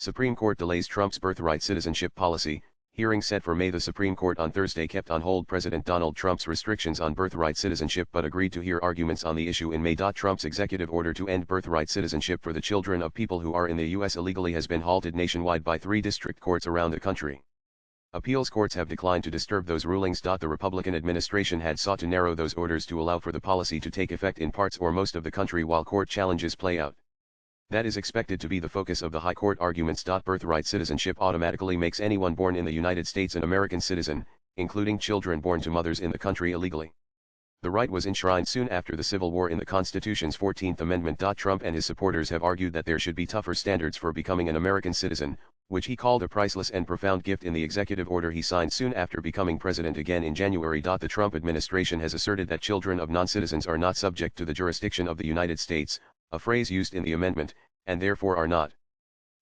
Supreme Court delays Trump's birthright citizenship policy. Hearing set for May. The Supreme Court on Thursday kept on hold President Donald Trump's restrictions on birthright citizenship but agreed to hear arguments on the issue in May. Trump's executive order to end birthright citizenship for the children of people who are in the U.S. illegally has been halted nationwide by 3 district courts around the country. Appeals courts have declined to disturb those rulings. The Republican administration had sought to narrow those orders to allow for the policy to take effect in parts or most of the country while court challenges play out. That is expected to be the focus of the High Court arguments. Birthright citizenship automatically makes anyone born in the United States an American citizen, including children born to mothers in the country illegally. The right was enshrined soon after the Civil War in the Constitution's 14th Amendment. Trump and his supporters have argued that there should be tougher standards for becoming an American citizen, which he called a priceless and profound gift in the executive order he signed soon after becoming president again in January. The Trump administration has asserted that children of non-citizens are not subject to the jurisdiction of the United States, a phrase used in the amendment, and therefore are not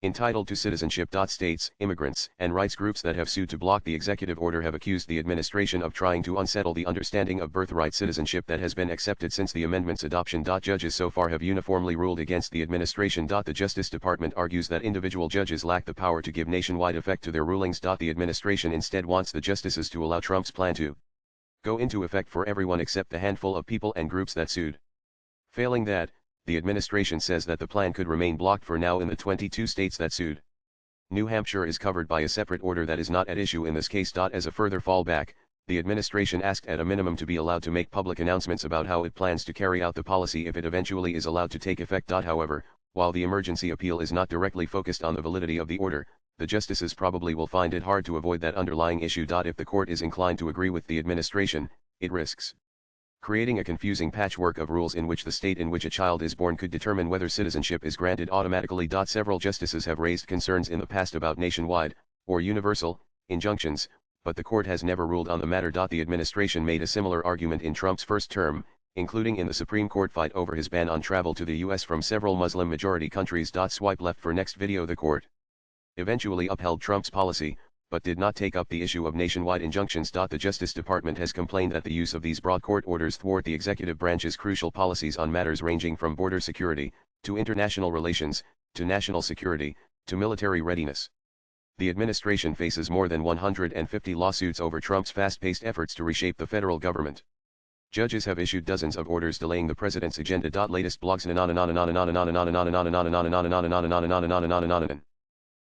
entitled to citizenship. States, immigrants, and rights groups that have sued to block the executive order have accused the administration of trying to unsettle the understanding of birthright citizenship that has been accepted since the amendment's adoption. Judges so far have uniformly ruled against the administration. The Justice Department argues that individual judges lack the power to give nationwide effect to their rulings. The administration instead wants the justices to allow Trump's plan to go into effect for everyone except the handful of people and groups that sued. Failing that, the administration says that the plan could remain blocked for now in the 22 states that sued. New Hampshire is covered by a separate order that is not at issue in this case. As a further fallback, the administration asked at a minimum to be allowed to make public announcements about how it plans to carry out the policy if it eventually is allowed to take effect. However, while the emergency appeal is not directly focused on the validity of the order, the justices probably will find it hard to avoid that underlying issue. If the court is inclined to agree with the administration, it risks creating a confusing patchwork of rules in which the state in which a child is born could determine whether citizenship is granted automatically. Several justices have raised concerns in the past about nationwide, or universal, injunctions, but the court has never ruled on the matter. The administration made a similar argument in Trump's first term, including in the Supreme Court fight over his ban on travel to the U.S. from several Muslim-majority countries. Swipe left for next video. The court eventually upheld Trump's policy, but did not take up the issue of nationwide injunctions. The Justice Department has complained that the use of these broad court orders thwart the executive branch's crucial policies on matters ranging from border security, to international relations, to national security, to military readiness. The administration faces more than 150 lawsuits over Trump's fast-paced efforts to reshape the federal government. Judges have issued dozens of orders delaying the president's agenda. Latest blogs.